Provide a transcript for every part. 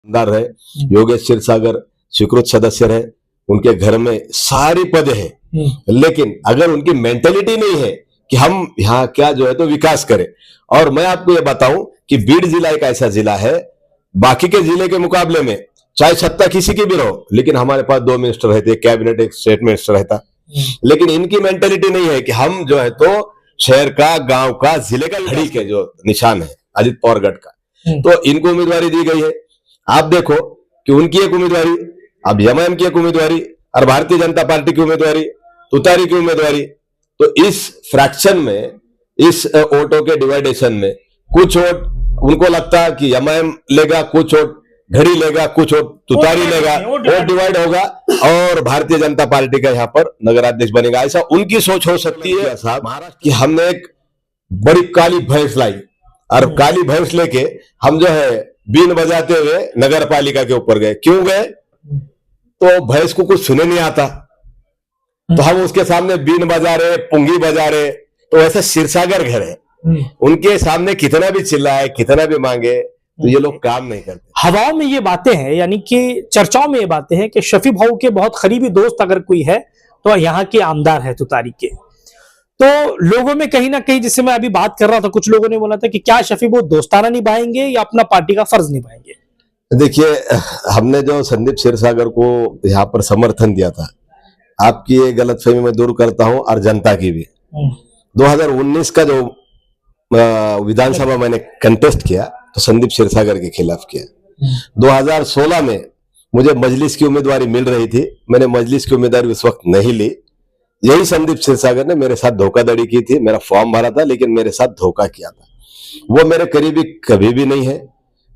आमदार रहे, योगेश क्षीरसागर स्वीकृत सदस्य रहे, उनके घर में सारी पद है, लेकिन अगर उनकी मेंटेलिटी नहीं है कि हम यहाँ क्या जो है तो विकास करें। और मैं आपको ये बताऊं कि बीड़ जिला एक ऐसा जिला है, बाकी के जिले के मुकाबले में चाहे सत्ता किसी की भी रहो, लेकिन हमारे पास 2 मिनिस्टर रहते, एक कैबिनेट एक स्टेट मिनिस्टर रहता, लेकिन इनकी मेंटेलिटी नहीं है कि हम जो है तो शहर का, गांव का, जिले का घड़ी के जो निशान है अजित पवार गढ़ का, तो इनको उम्मीदवारी दी गई है। आप देखो कि उनकी एक उम्मीदवारी, अब एमआईएम की एक उम्मीदवारी और भारतीय जनता पार्टी की उम्मीदवारी, तुतारी की उम्मीदवारी, तो इस फ्रैक्शन में, इस वोटों के डिवाइडेशन में कुछ वोट उनको लगता है कि एमआईएम लेगा, कुछ वोट घड़ी लेगा, कुछ वोट तुतारी लेगा, वोट डिवाइड होगा और भारतीय जनता पार्टी का यहाँ पर नगराध्यक्ष बनेगा। ऐसा उनकी सोच हो सकती है साहब कि हमने एक बड़ी काली भैंस लाई और काली भैंस लेके हम जो है बीन बजाते हुए नगर पालिका के ऊपर गए। क्यों गए? तो भैंस को कुछ सुने नहीं आता, तो हम उसके सामने बीन बजा रहे, पुंगी बजा रहे, तो ऐसा क्षीरसागर घर है, उनके सामने कितना भी चिल्लाए, कितना भी मांगे, तो ये लोग काम नहीं करते। हवाओं में ये बातें हैं, यानी कि चर्चाओं में ये बातें हैं कि शफी भाऊ के बहुत करीबी दोस्त अगर कोई है तो यहाँ के आमदार है तुतारी के। तो लोगों में कहीं ना कहीं, जिससे मैं अभी बात कर रहा था, कुछ लोगों ने बोला था कि क्या शफी भाऊ दोस्ताना निभाएंगे या अपना पार्टी का फर्ज निभाएंगे। देखिए, हमने जो संदीप क्षीरसागर को यहाँ पर समर्थन दिया था, आपकी ये गलतफहमी मैं दूर करता हूं और जनता की भी। 2019 का जो विधानसभा मैंने कंटेस्ट किया तो संदीप क्षीरसागर के खिलाफ किया। 2016 में मुझे मजलिस की उम्मीदवारी मिल रही थी, मैंने मजलिस की उम्मीदवारी उस वक्त नहीं ली। यही संदीप क्षीरसागर ने मेरे साथ धोखाधड़ी की थी, मेरा फॉर्म भरा था लेकिन मेरे साथ धोखा किया था। वो मेरे करीबी कभी भी नहीं है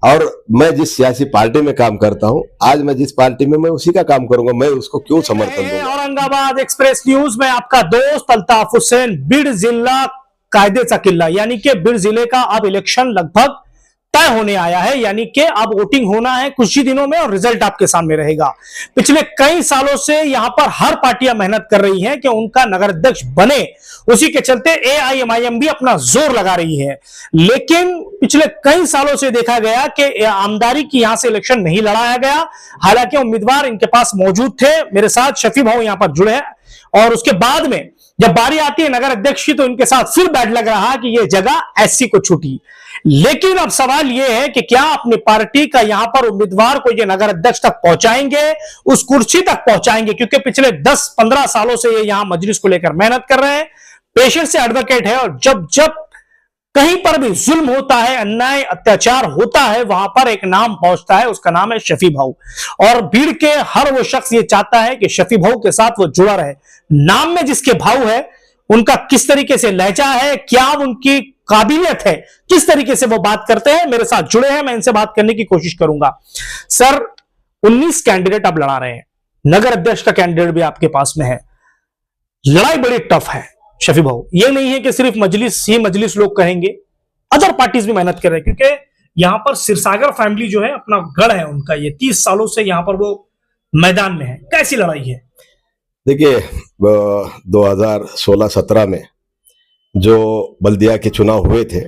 और मैं जिस सियासी पार्टी में काम करता हूं, आज मैं जिस पार्टी में, मैं उसी का काम करूंगा, मैं उसको क्यों समर्थन दूंगा। औरंगाबाद एक्सप्रेस न्यूज में आपका दोस्त अल्ताफ हुसैन। बीड़ जिला कायदेचा किल्ला, यानी कि बीड़ जिले का अब इलेक्शन लगभग तय होने आया है, यानी कि अब वोटिंग होना है कुछ ही दिनों में और रिजल्ट आपके सामने रहेगा। पिछले कई सालों से यहां पर हर पार्टियां मेहनत कर रही हैं कि उनका नगर अध्यक्ष बने, उसी के चलते एआईएमआईएम भी अपना जोर लगा रही है। लेकिन पिछले कई सालों से देखा गया कि आमदारी की यहां से इलेक्शन नहीं लड़ाया गया, हालांकि उम्मीदवार इनके पास मौजूद थे। मेरे साथ शफी भाऊ यहां पर जुड़े हैं और उसके बाद में जब बारी आती है नगर अध्यक्ष की तो इनके साथ फिर बैड लग रहा कि यह जगह ऐसी को छूटी। लेकिन अब सवाल यह है कि क्या अपनी पार्टी का यहां पर उम्मीदवार को ये नगर अध्यक्ष तक पहुंचाएंगे, उस कुर्सी तक पहुंचाएंगे, क्योंकि पिछले 10-15 सालों से ये यहां मजलिस को लेकर मेहनत कर रहे हैं, पेशेंट से एडवोकेट है और जब जब कहीं पर भी जुल्म होता है, अन्याय अत्याचार होता है, वहां पर एक नाम पहुंचता है, उसका नाम है शफी भाऊ। और भीड़ के हर वो शख्स ये चाहता है कि शफी भाऊ के साथ वो जुड़ा रहे। नाम में जिसके भाऊ है, उनका किस तरीके से लहजा है, क्या उनकी काबिलियत है, किस तरीके से वो बात करते हैं, मेरे साथ जुड़े हैं, मैं इनसे बात करने की कोशिश करूंगा। सर, 19 कैंडिडेट आप लड़ा रहे हैं, नगर अध्यक्ष का कैंडिडेट भी आपके पास में है, लड़ाई बड़ी टफ है शफी भाऊ। ये नहीं है कि सिर्फ मजलिस ही मजलिस लोग कहेंगे, अदर पार्टीज भी मेहनत कर रहे हैं, क्योंकि यहां पर क्षीरसागर फैमिली जो है अपना गढ़ है उनका, ये 30 सालों से यहां पर वो मैदान में है। कैसी लड़ाई है? देखिए, 2016-17 में जो बल्दिया के चुनाव हुए थे,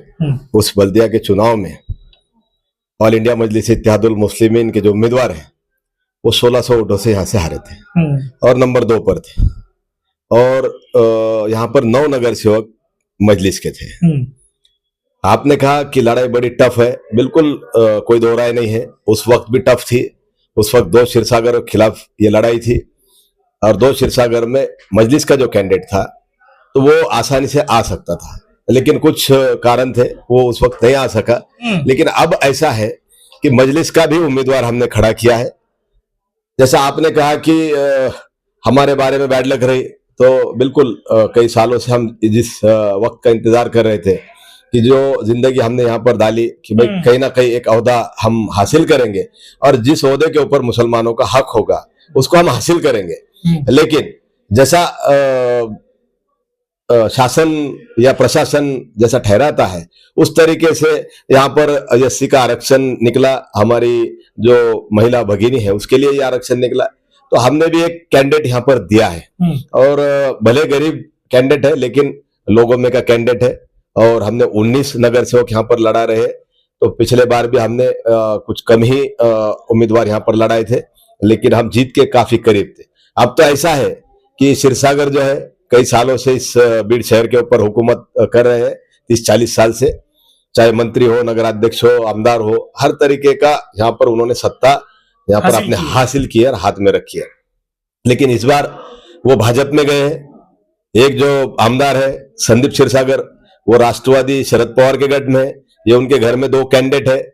उस बल्दिया के चुनाव में ऑल इंडिया मजलिस इत्तेहादुल मुस्लिमीन के जो उम्मीदवार हैं वो 1600 वोटों से यहाँ से हारे थे और नंबर 2 पर थे। और यहाँ पर 9 नगर सेवक मजलिस के थे। आपने कहा कि लड़ाई बड़ी टफ है, बिल्कुल कोई दो राय नहीं है। उस वक्त भी टफ थी, उस वक्त 2 क्षीरसागर के खिलाफ ये लड़ाई थी और 2 क्षीरसागर में मजलिस का जो कैंडिडेट था तो वो आसानी से आ सकता था, लेकिन कुछ कारण थे वो उस वक्त नहीं आ सका। लेकिन अब ऐसा है कि मजलिस का भी उम्मीदवार हमने खड़ा किया है। जैसा आपने कहा कि हमारे बारे में बैड लग रही, तो बिल्कुल कई सालों से हम जिस वक्त का इंतजार कर रहे थे कि जो जिंदगी हमने यहाँ पर डाली कि भाई कहीं ना कहीं एक ओहदा हम हासिल करेंगे और जिस ओहदे के ऊपर मुसलमानों का हक होगा उसको हम हासिल करेंगे। लेकिन जैसा शासन या प्रशासन जैसा ठहराता है उस तरीके से यहाँ पर एससी का आरक्षण निकला, हमारी जो महिला भगिनी है उसके लिए ये आरक्षण निकला, तो हमने भी एक कैंडिडेट यहाँ पर दिया है। और भले गरीब कैंडिडेट है लेकिन लोगों में का कैंडिडेट है और हमने 19 नगर सेवक यहाँ पर लड़ा रहे। तो पिछले बार भी हमने कुछ कम ही उम्मीदवार यहाँ पर लड़ाए थे, लेकिन हम जीत के काफी करीब थे। अब तो ऐसा है कि क्षीरसागर जो है कई सालों से इस बीड़ शहर के ऊपर हुकूमत कर रहे हैं, 30-40 साल से, चाहे मंत्री हो, नगराध्यक्ष हो, आमदार हो, हर तरीके का यहाँ पर उन्होंने सत्ता यहाँ पर आपने हासिल की है और हाथ में रखी है। लेकिन इस बार वो भाजपा में गए हैं। एक जो आमदार है संदीप क्षीरसागर, वो राष्ट्रवादी शरद पवार के गठ में है, ये उनके घर में 2 कैंडिडेट है।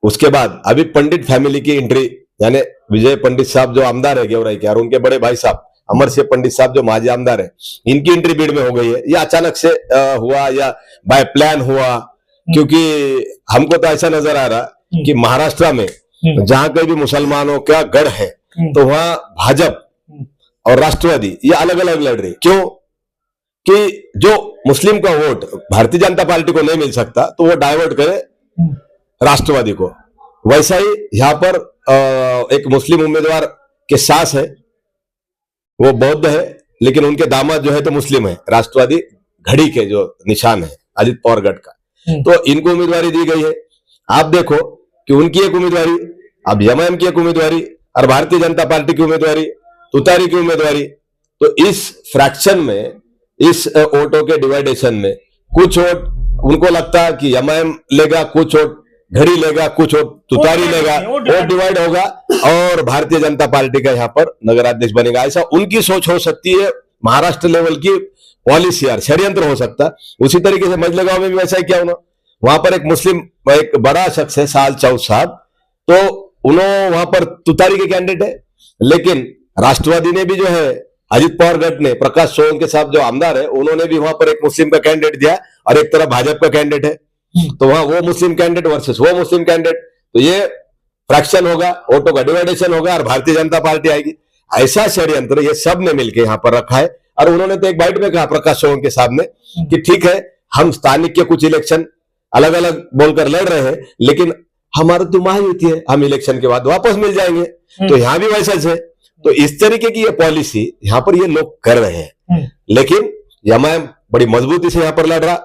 उसके बाद अभी पंडित फैमिली की एंट्री, यानी विजय पंडित साहब जो आमदार है गेवराई के, और उनके बड़े भाई साहब अमर सिंह पंडित साहब जो माजी आमदार है, इनकी एंट्री बीड़ में हो गई है। ये अचानक से हुआ या बाय प्लान हुआ? क्योंकि हमको तो ऐसा नजर आ रहा कि महाराष्ट्र में जहां कहीं भी मुसलमानों का गढ़ है, तो वहां भाजपा और राष्ट्रवादी ये अलग अलग लड़ रही। क्यों? कि जो मुस्लिम का वोट भारतीय जनता पार्टी को नहीं मिल सकता, तो वो डाइवर्ट करे राष्ट्रवादी को। वैसा ही यहां पर एक मुस्लिम उम्मीदवार के सास है, वो बौद्ध है, लेकिन उनके दामाद जो है तो मुस्लिम है, राष्ट्रवादी घड़ी के जो निशान है अजित पवार गढ़ का, तो इनको उम्मीदवारी दी गई है। आप देखो कि उनकी एक उम्मीदवारी, अब एमआईएम की एक उम्मीदवारी और भारतीय जनता पार्टी की उम्मीदवारी, तुतारी की उम्मीदवारी। तो इस फ्रैक्शन में, इस वोटों के डिवाइडेशन में कुछ वोट उनको लगता है कि एमआईएम लेगा, कुछ वोट घड़ी लेगा, कुछ वोट तुतारी लेगा, वोट डिवाइड होगा और भारतीय जनता पार्टी का यहाँ पर नगराध्यक्ष बनेगा। ऐसा उनकी सोच हो सकती है, महाराष्ट्र लेवल की पॉलिसी यार षड्यंत्र हो सकता है। उसी तरीके से मजले गांव में भी वैसा ही क्या होना, वहां पर एक मुस्लिम एक बड़ा शख्स है साल चौथ साहब, तो उन्होंने वहां पर तुतारी के कैंडिडेट है, लेकिन राष्ट्रवादी ने भी जो है अजित पवार गढ़ ने प्रकाश सोळंके साहब जो आमदार है, उन्होंने भी वहां पर एक मुस्लिम का कैंडिडेट दिया और एक तरफ भाजपा का कैंडिडेट है। तो वहां वो मुस्लिम कैंडिडेट वर्सेस वो मुस्लिम कैंडिडेट, तो ये फ्रैक्शन होगा, वोटों का डिवाइडेशन होगा और भारतीय जनता पार्टी आएगी। ऐसा षड्यंत्र ये सब ने मिलकर यहाँ पर रखा है। और उन्होंने तो एक बाइट में कहा प्रकाश सोळंके साहब ने कि ठीक है, हम स्थानिक के कुछ इलेक्शन अलग अलग बोलकर लड़ रहे हैं, लेकिन हमारा तो महायुति है, हम इलेक्शन के बाद वापस मिल जाएंगे। तो यहां भी वैसा है। तो इस तरीके की ये पॉलिसी यहां पर ये लोग कर रहे हैं, लेकिन एमआईएम बड़ी मजबूती से यहां पर लड़ रहा।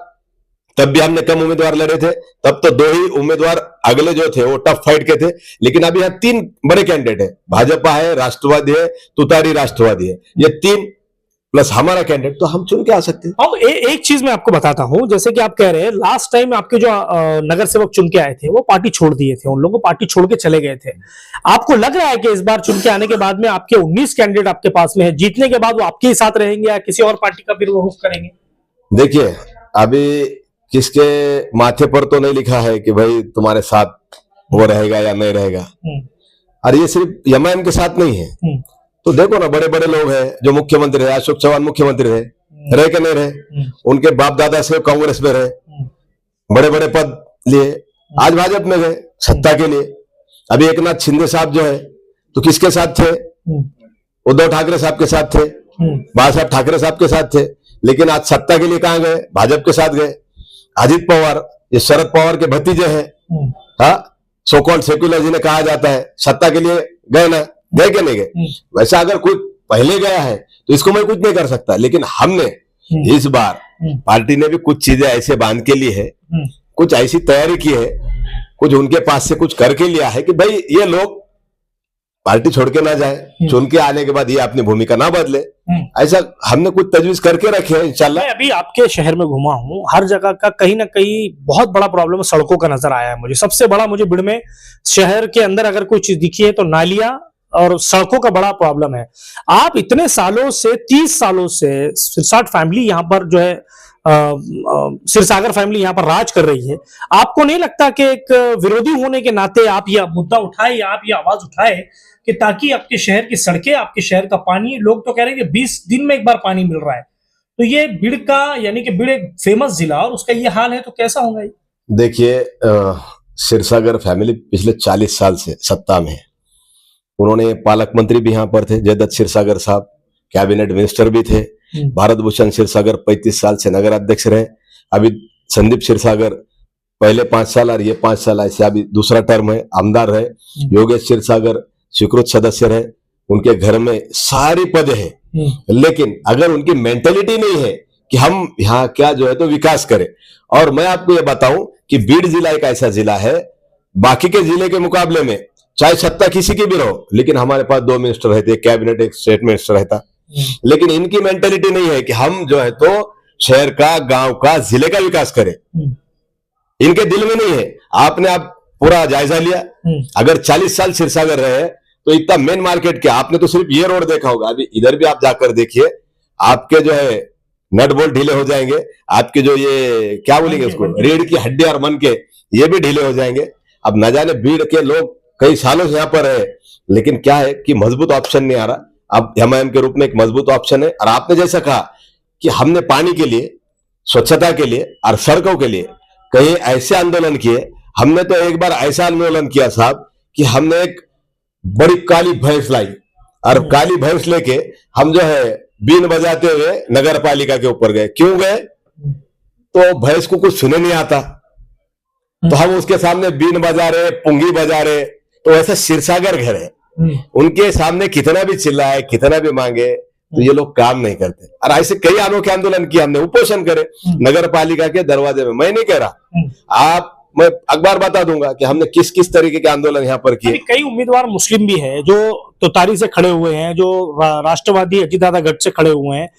तब भी हमने कम उम्मीदवार लड़े थे, तब तो 2 ही उम्मीदवार अगले जो थे वो टफ फाइट के थे, लेकिन अभी यहाँ 3 बड़े कैंडिडेट है, भाजपा है, राष्ट्रवादी है, तुतारी राष्ट्रवादी है, ये 3 प्लस हमारा कैंडिडेट, तो हम चुन के आ सकते हैं। अब एक चीज मैं आपको बताता हूं, जैसे कि आप कह रहे हैं लास्ट टाइम आपके जो नगर सेवक चुन के आए थे वो पार्टी छोड़ दिए थे, उन लोगों को पार्टी छोड़ के चले गए थे। आपको लग रहा है कि इस बार चुन के आने के बाद में आपके 19 कैंडिडेट आपके पास में है, जीतने के बाद वो आपके ही साथ रहेंगे या किसी और पार्टी का फिर वो रुख करेंगे? देखिए, अभी किसके माथे पर तो नहीं लिखा है कि भाई तुम्हारे साथ वो रहेगा या नहीं रहेगा, और ये सिर्फ एमआईएम के साथ नहीं है। तो देखो ना, बड़े बड़े लोग हैं जो मुख्यमंत्री है, अशोक चौहान मुख्यमंत्री रहे के नहीं रहे, उनके बाप दादा से कांग्रेस में रहे, बड़े बड़े पद लिए, आज भाजपा में गए सत्ता के लिए। अभी एकनाथ शिंदे साहब जो है तो किसके साथ थे? उद्धव ठाकरे साहब के साथ थे, बाला साहब ठाकरे साहब के साथ थे, लेकिन आज सत्ता के लिए कहां गए? भाजपा के साथ गए। अजित पवार ये शरद पवार के भतीजे हैं, हाँ, सो कॉल्ड सेक्युलर जिन्हें कहा जाता है, सत्ता के लिए गए ना, गए कि नहीं गए? वैसा अगर कोई पहले गया है तो इसको मैं कुछ नहीं कर सकता, लेकिन हमने इस बार पार्टी ने भी कुछ चीजें ऐसे बांध के लिए है, कुछ ऐसी तैयारी की है, कुछ उनके पास से कुछ करके लिया है कि भाई ये लोग पार्टी छोड़ के ना जाए, चुन के आने के बाद ये अपनी भूमिका ना बदले। ऐसा हमने कुछ तजवीज करके रखे हैं इंशाल्लाह। मैं अभी आपके शहर में घुमा हूँ, हर जगह का कहीं ना कहीं बहुत बड़ा प्रॉब्लम सड़कों का नजर आया है मुझे। सबसे बड़ा मुझे बीड़ में शहर के अंदर अगर कोई चीज दिखी है तो नालियां और सड़कों का बड़ा प्रॉब्लम है। आप इतने सालों से 30 सालों से सिरसाट फैमिली यहाँ पर जो है क्षीरसागर फैमिली यहाँ पर राज कर रही है, आपको नहीं लगता कि एक विरोधी होने के नाते आप यह मुद्दा उठाए या आप ये आवाज उठाए कि ताकि आपके शहर की सड़कें, आपके शहर का पानी, लोग तो कह रहे हैं कि 20 दिन में एक बार पानी मिल रहा है, तो ये बीड़ का, यानी कि बीड़ एक फेमस जिला और उसका ये हाल है, तो कैसा होगा ये? देखिए, क्षीरसागर फैमिली पिछले 40 साल से सत्ता में है। उन्होंने पालक मंत्री भी यहाँ पर थे, जयदत्त क्षीरसागर साहब, कैबिनेट मिनिस्टर भी थे। भारत भूषण क्षीरसागर 35 साल से नगर अध्यक्ष रहे। अभी संदीप क्षीरसागर पहले 5 साल और ये 5 साल ऐसे अभी दूसरा टर्म है, आमदार रहे। योगेश क्षीरसागर स्वीकृत सदस्य रहे, उनके घर में सारी पद है, लेकिन अगर उनकी मेंटेलिटी नहीं है कि हम यहाँ क्या जो है तो विकास करें। और मैं आपको ये बताऊं कि बीड़ जिला एक ऐसा जिला है, बाकी के जिले के मुकाबले में चाहे सत्ता किसी की भी रहो, लेकिन हमारे पास 2 मिनिस्टर रहते, एक कैबिनेट एक स्टेट मिनिस्टर रहता। लेकिन इनकी मेंटेलिटी नहीं है कि हम जो है तो शहर का, गांव का, जिले का विकास करें। इनके दिल में नहीं है। आपने आप पूरा जायजा लिया, अगर 40 साल सिरसागर रहे तो इतना मेन मार्केट क्या, आपने तो सिर्फ ये रोड देखा होगा, अभी इधर भी आप जाकर देखिए, आपके जो है नट बोल्ट ढीले हो जाएंगे, आपके जो ये क्या बोलेंगे उसको, रीढ़ की हड्डी और मन के, ये भी ढीले हो जाएंगे। अब न जाने बीड़ के लोग कई सालों से यहाँ पर है, लेकिन क्या है कि मजबूत ऑप्शन नहीं आ रहा। अब एमआईएम के रूप में एक मजबूत ऑप्शन है। और आपने जैसा कहा कि हमने पानी के लिए, स्वच्छता के लिए और सड़कों के लिए कई ऐसे आंदोलन किए। हमने तो एक बार ऐसा आंदोलन किया साहब कि हमने एक बड़ी काली भैंस लाई और काली भैंस लेके हम जो है बीन बजाते हुए नगर पालिका के ऊपर गए। क्यों गए? तो भैंस को कुछ सुने नहीं आता, तो हम उसके सामने बीन बजा रहे, पुंगी बजा रहे। तो ऐसा सिरसागर घर है, उनके सामने कितना भी चिल्लाए, कितना भी मांगे, तो ये लोग काम नहीं करते। और ऐसे कई अनोखे आंदोलन किए हमने, उपोषण करे नगर पालिका के दरवाजे में। मैं नहीं कह रहा, मैं अखबार बता दूंगा कि हमने किस किस तरीके के आंदोलन यहाँ पर किए। कई उम्मीदवार मुस्लिम भी हैं जो तुतारी से खड़े हुए हैं, जो राष्ट्रवादी अजीतदादा गठ से खड़े हुए हैं,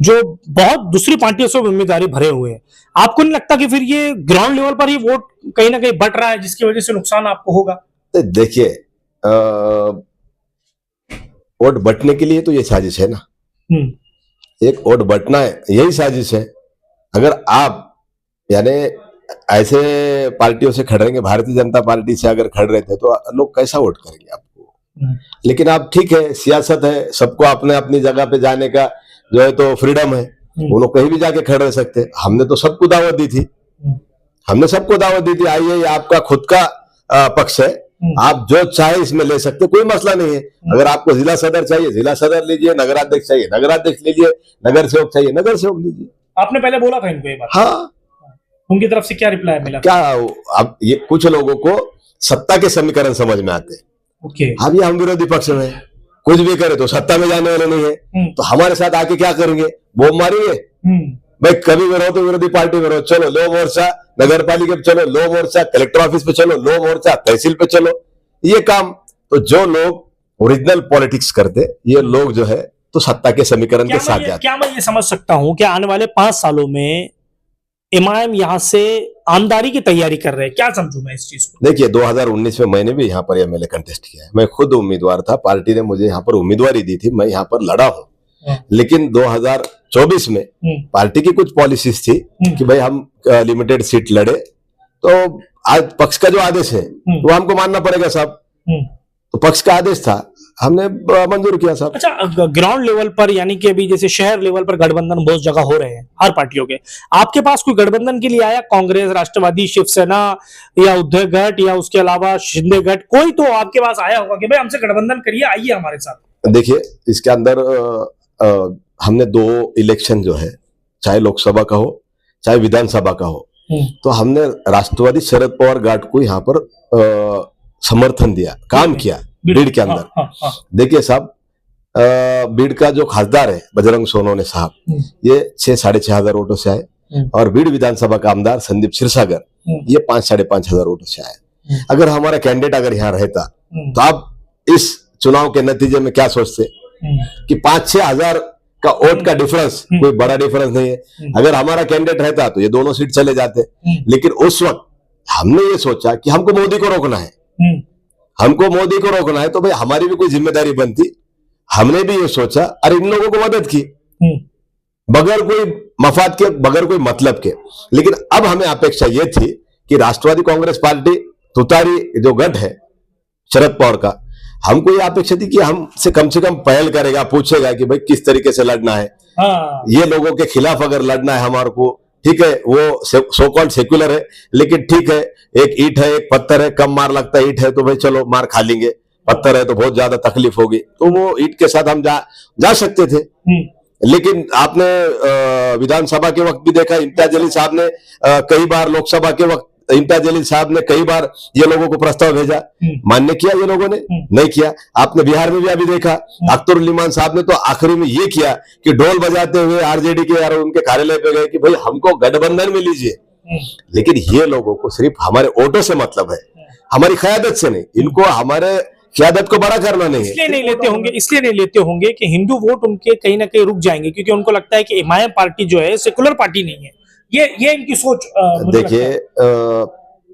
जो बहुत दूसरी पार्टियों से उम्मीदवारी भरे हुए हैं। आपको नहीं लगता कि फिर ये ग्राउंड लेवल पर ही वोट कहीं ना कहीं बट रहा है, जिसकी वजह से नुकसान आपको होगा? देखिए, वोट बटने के लिए तो ये साजिश है ना, एक वोट बटना है, यही साजिश है। अगर आप यानी ऐसे पार्टियों से खड़ रहेंगे, भारतीय जनता पार्टी से अगर खड़ रहे थे, तो लोग कैसा वोट करेंगे आपको? लेकिन आप ठीक है, सियासत है, सबको अपने अपनी जगह पे जाने का जो है तो फ्रीडम है, वो लोग कहीं भी जाके खड़ रह सकते। हमने तो सबको दावत दी थी, हमने सबको दावत दी थी, आइए, ये आपका खुद का पक्ष है, आप जो चाहे इसमें ले सकते, कोई मसला नहीं है। अगर आपको जिला सदर चाहिए, जिला सदर लीजिए, नगराध्यक्ष चाहिए, नगराध्यक्ष लीजिए, नगर सेवक चाहिए, नगर सेवक लीजिए। आपने पहले बोला था इनको ये बात? हाँ। उनकी तरफ से क्या रिप्लाई मिला? क्या अब ये कुछ लोगों को सत्ता के समीकरण समझ में आते हैं। अभी हम विरोधी पक्ष में, कुछ भी करे तो सत्ता में जाने वाले नहीं है, तो हमारे साथ आके क्या करेंगे? बम मारेंगे? भाई कभी भी रहो तो विरोधी पार्टी में रहो, चलो लो मोर्चा, नगर पालिका पे चलो लो मोर्चा, कलेक्टर ऑफिस पे चलो लो मोर्चा, तहसील पे चलो, ये काम। तो जो लोग ओरिजिनल पॉलिटिक्स करते, ये लोग जो है तो सत्ता के समीकरण के साथ जाते। क्या मैं ये समझ सकता हूं कि आने वाले 5 सालों में एमआईएम यहाँ से आमदारी की तैयारी कर रहे हैं? क्या समझूं मैं इस चीज को? देखिए, 2019 में मैंने भी यहाँ पर एमएलए कंटेस्ट किया है, मैं खुद उम्मीदवार था, पार्टी ने मुझे यहाँ पर उम्मीदवारी दी थी, मैं यहाँ पर लड़ा हूँ। लेकिन 2024 में पार्टी की कुछ पॉलिसीज थी कि भाई हम लिमिटेड सीट लड़े, तो आज पक्ष का जो आदेश है वो हमको मानना पड़ेगा साहब। तो पक्ष का आदेश था, हमने मंजूर किया साहब। अच्छा, ग्राउंड लेवल पर यानी कि अभी जैसे शहर लेवल पर गठबंधन बहुत जगह हो रहे हैं हर पार्टियों के, आपके पास कोई गठबंधन के लिए आया? कांग्रेस, राष्ट्रवादी, शिवसेना या उद्धव गठ या उसके अलावा शिंदे गठ, कोई तो आपके पास आया होगा कि भाई हमसे गठबंधन करिए, आइए हमारे साथ? देखिए, इसके अंदर हमने 2 इलेक्शन जो है, चाहे लोकसभा का हो चाहे विधानसभा का हो, तो हमने राष्ट्रवादी शरद पवार गठ को यहाँ पर समर्थन दिया, काम किया बीड़ के अंदर। देखिए साहब, बीड़ का जो खासदार है बजरंग सोनवणे साहब, ये 6-6.5 हजार वोटों से आए, और बीड़ विधानसभा का आमदार संदीप क्षीरसागर, ये 5-5.5 हजार वोटों से आए। अगर हमारा कैंडिडेट अगर यहाँ रहता, तो आप इस चुनाव के नतीजे में क्या सोचते कि 5-6 हजार का वोट का डिफरेंस कोई बड़ा डिफरेंस नहीं है। अगर हमारा कैंडिडेट रहता तो ये दोनों सीट चले जाते। लेकिन उस वक्त हमने ये सोचा कि हमको मोदी को रोकना है, हमको मोदी को रोकना है, तो भाई हमारी भी कोई जिम्मेदारी बनती। हमने भी ये सोचा और इन लोगों को मदद की बगैर कोई मफाद के, बगैर कोई मतलब के। लेकिन अब हमें अपेक्षा ये थी कि राष्ट्रवादी कांग्रेस पार्टी, तुतारी जो गठ है शरद पवार का, हमको ये अपेक्षा थी कि हमसे कम से कम पहल करेगा, पूछेगा कि भाई किस तरीके से लड़ना है। ये लोगों के खिलाफ अगर लड़ना है हमारे को, ठीक है, वो सो कॉल्ड सेक्युलर है, लेकिन ठीक है, एक ईंट है एक पत्थर है, कम मार लगता है ईंट है तो भाई चलो मार खा लेंगे, पत्थर है तो बहुत ज्यादा तकलीफ होगी, तो वो ईंट के साथ हम जा सकते थे। लेकिन आपने विधानसभा के वक्त भी देखा, इम्तियाज जलील साहब ने कई बार, लोकसभा के वक्त इम्तियाज जलील साहब ने कई बार ये लोगों को प्रस्ताव भेजा, मान्य किया ये लोगों ने? नहीं किया। आपने बिहार में भी अभी देखा, अख्तरुल साहब ने तो आखिरी में ये किया कि ढोल बजाते हुए आरजेडी के यार उनके कार्यालय पे गए कि भाई हमको गठबंधन में लीजिए, लेकिन ये लोगों को सिर्फ हमारे वोटों से मतलब है, हमारी क़यादत से नहीं। इनको हमारे क़यादत को बड़ा करना नहीं है। इसलिए नहीं लेते होंगे कि हिंदू वोट उनके कहीं ना कहीं रुक जाएंगे, क्योंकि उनको लगता है कि एमआईएम पार्टी जो है सेकुलर पार्टी नहीं है। ये इनकी सोच देखिए,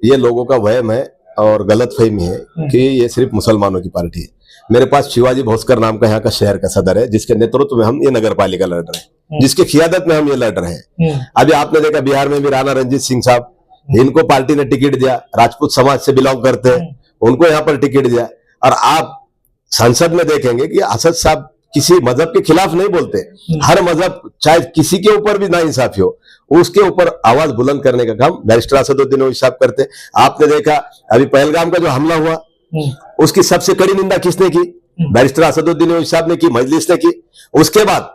ये लोगों का वहम है और गलतफहमी है कि ये सिर्फ मुसलमानों की पार्टी है। मेरे पास शिवाजी भोसकर नाम का यहाँ का शहर का सदर है, जिसके नेतृत्व में हम ये नगर पालिका लड़ रहे हैं, जिसके क़ियादत में हम ये लड़ रहे हैं। अभी आपने देखा बिहार में भी राणा रंजीत सिंह साहब, इनको पार्टी ने टिकट दिया, राजपूत समाज से बिलोंग करते हैं, उनको यहाँ पर टिकट दिया। और आप संसद में देखेंगे कि असद साहब किसी मजहब के खिलाफ नहीं बोलते। हर मजहब, चाहे किसी के ऊपर भी नाइंसाफी हो, उसके ऊपर आवाज बुलंद करने का काम बैरिस्टर असदुद्दीन ओवैसी साहब करते। आपने देखा अभी पहलगाम का जो हमला हुआ, उसकी सबसे कड़ी निंदा किसने की? बैरिस्टर असदुद्दीन ओवैसी साहब ने की, मजलिस ने की। उसके बाद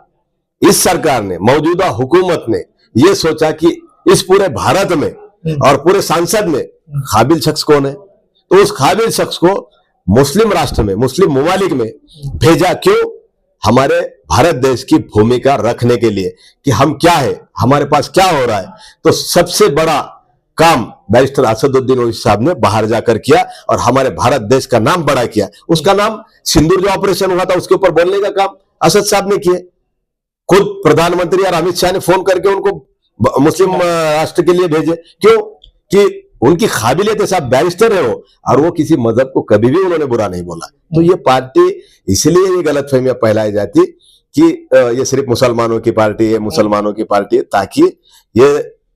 इस सरकार ने, मौजूदा हुकूमत ने यह सोचा कि इस पूरे भारत में और पूरे संसद में काबिल शख्स कौन है, तो उस काबिल शख्स को मुस्लिम राष्ट्र में, मुस्लिम ममालिक में भेजा। क्यों? हमारे भारत देश की भूमिका रखने के लिए कि हम क्या है, हमारे पास क्या हो रहा है। तो सबसे बड़ा काम बैरिस्टर असदुद्दीन ओवैसी साहब ने बाहर जाकर किया और हमारे भारत देश का नाम बड़ा किया। उसका नाम सिंदूर जो ऑपरेशन हुआ था, उसके ऊपर बोलने का काम असद साहब ने किया। खुद प्रधानमंत्री और अमित शाह ने फोन करके उनको मुस्लिम राष्ट्र के लिए भेजे। क्यों? कि उनकी काबिलियत है, साहब बैरिस्टर है वो, और वो किसी मजहब को कभी भी उन्होंने बुरा नहीं बोला। तो ये पार्टी, इसलिए ये गलतफहमियां फैलाई जाती कि ये सिर्फ मुसलमानों की पार्टी है, मुसलमानों की पार्टी है, ताकि ये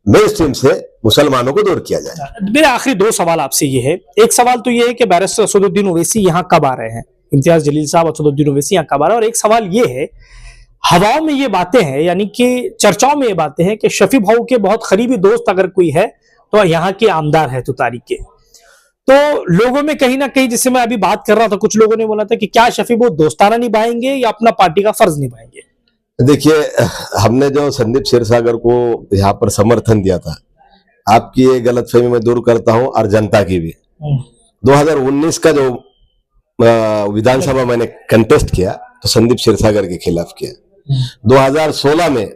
मेन स्ट्रीम से मुसलमानों को दूर किया जाए। मेरे आखिरी दो सवाल आपसे ये है। एक सवाल तो ये है कि बैरिस्टर असदुद्दीन ओवैसी यहाँ कब आ रहे हैं, इम्तियाज जलील साहब, असदुद्दीन ओवैसी यहाँ कब आ रहे हैं? और एक सवाल ये है, हवाओं में ये बातें हैं, यानी कि चर्चाओं में ये बातें हैं कि शफी भाऊ के बहुत करीबी दोस्त अगर कोई है तो यहाँ के आमदार है तुतारी के। तो लोगों में कहीं ना कहीं, जिससे मैं अभी बात कर रहा था, कुछ लोगों ने बोला था कि क्या शफी भाऊ दोस्ताना निभाएंगे या अपना पार्टी का फर्ज निभाएंगे? देखिए, हमने जो संदीप क्षीरसागर को यहाँ पर समर्थन दिया था, आपकी ये गलतफहमी मैं दूर करता हूं और जनता की भी। 2019 का जो विधानसभा मैंने कंटेस्ट किया तो संदीप क्षीरसागर के खिलाफ किया। 2016 में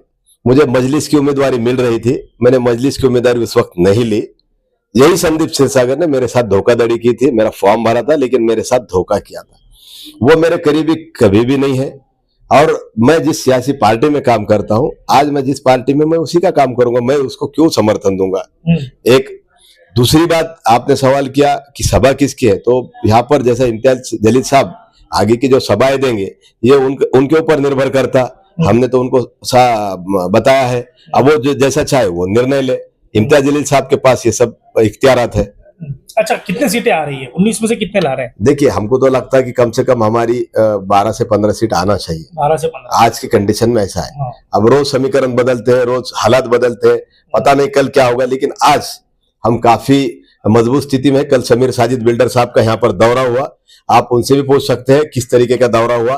मुझे मजलिस की उम्मीदवारी मिल रही थी, मैंने मजलिस की उम्मीदवारी उस वक्त नहीं ली। यही संदीप क्षीरसागर ने मेरे साथ धोखाधड़ी की थी, मेरा फॉर्म भरा था लेकिन मेरे साथ धोखा किया था। वो मेरे करीबी कभी भी नहीं है, और मैं जिस सियासी पार्टी में काम करता हूं, आज मैं जिस पार्टी में, मैं उसी का काम करूंगा, मैं उसको क्यों समर्थन दूंगा। एक दूसरी बात, आपने सवाल किया कि सभा किसकी है, तो यहाँ पर जैसा इम्तियाज जलील साहब आगे की जो सभाएं देंगे ये उनके ऊपर निर्भर करता। हमने तो उनको बताया है, अब वो जैसा चाहे वो निर्णय ले। इम्तियाज जलील साहब के पास ये सब इख्तियारात है। अच्छा, कितने सीटें आ रही है? 19 में से कितने ला रहे हैं? देखिए, हमको तो लगता है कि कम से कम हमारी 12 से 15 सीट आना चाहिए। 12 से 15 आज की कंडीशन में ऐसा है। अब रोज समीकरण बदलते हैं, रोज हालात बदलते हैं, पता नहीं कल क्या होगा, लेकिन आज हम काफी मजबूत स्थिति में। कल समीर साजिद बिल्डर साहब का यहाँ पर दौरा हुआ, आप उनसे भी पूछ सकते हैं किस तरीके का दौरा हुआ।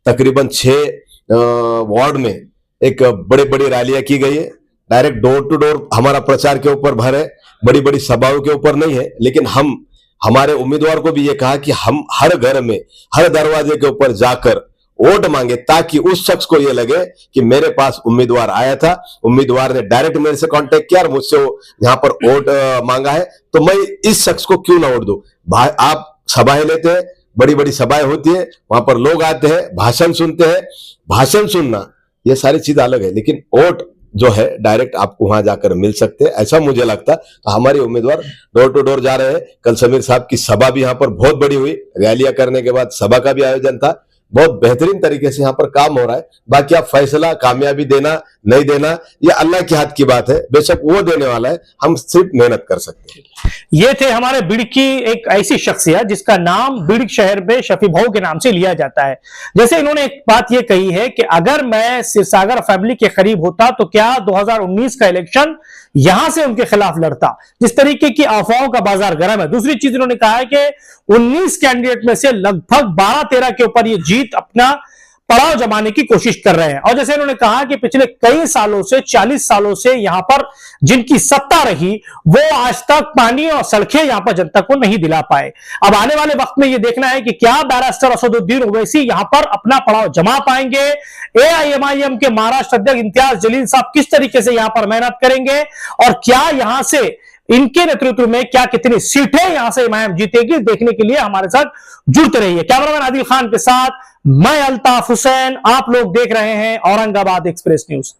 तकरीबन 6 वार्ड में एक बड़ी बड़ी रैलियां की गई है। डायरेक्ट डोर टू डोर हमारा प्रचार के ऊपर भर है, बड़ी बड़ी सभाओं के ऊपर नहीं है। लेकिन हम हमारे उम्मीदवार को भी ये कहा कि हम हर घर में, हर दरवाजे के ऊपर जाकर वोट मांगे, ताकि उस शख्स को ये लगे कि मेरे पास उम्मीदवार आया था, उम्मीदवार ने डायरेक्ट मेरे से कांटेक्ट किया और मुझसे यहाँ पर वोट मांगा है, तो मैं इस शख्स को क्यों ना वोट दूं। आप सभाएं लेते हैं, बड़ी बड़ी सभाएं होती है, वहां पर लोग आते हैं, भाषण सुनते हैं। भाषण सुनना ये सारी चीज अलग है, लेकिन वोट जो है डायरेक्ट आपको वहां जाकर मिल सकते हैं, ऐसा मुझे लगता। तो हमारे उम्मीदवार डोर टू डोर जा रहे हैं। कल समीर साहब की सभा भी यहाँ पर बहुत बड़ी हुई, रैलियां करने के बाद सभा का भी आयोजन था। बहुत बेहतरीन तरीके से यहाँ पर काम हो रहा है। बाकी आप फैसला कामयाबी देना नहीं देना ये अल्लाह के हाथ की बात है, बेशक वो देने वाला है, हम सिर्फ मेहनत कर सकते हैं। ये थे हमारे बीड़ की एक ऐसी शख्सियत जिसका नाम बीड़ शहर में शफी भाऊ के नाम से लिया जाता है। जैसे इन्होंने एक बात ये कही है कि अगर मैं क्षीरसागर फैमिली के करीब होता तो क्या 2019 का इलेक्शन यहां से उनके खिलाफ लड़ता। जिस तरीके की अफवाहों का बाजार गर्म है। दूसरी चीज इन्होंने कहा है कि 19 कैंडिडेट में से लगभग 12-13 के ऊपर ये जीत अपना पड़ाव जमाने की कोशिश कर रहे हैं। और जैसे इन्होंने कहा कि पिछले कई सालों से 40 सालों से यहां पर जिनकी सत्ता रही वो आज तक पानी और सड़कें यहां पर जनता को नहीं दिला पाए। अब आने वाले वक्त में यह देखना है कि क्या बैरिस्टर असदुद्दीन ओवैसी यहां पर अपना पड़ाव जमा पाएंगे। एआईएमआईएम के महाराष्ट्र अध्यक्ष इम्तियाज जलील साहब किस तरीके से यहां पर मेहनत करेंगे और क्या यहां से इनके नेतृत्व में क्या कितनी सीटें यहां से एमआईएम जीतेगी, देखने के लिए हमारे साथ जुड़ते रहिए। कैमरामैन आदिल खान के साथ मैं अल्ताफ हुसैन, आप लोग देख रहे हैं औरंगाबाद एक्सप्रेस न्यूज।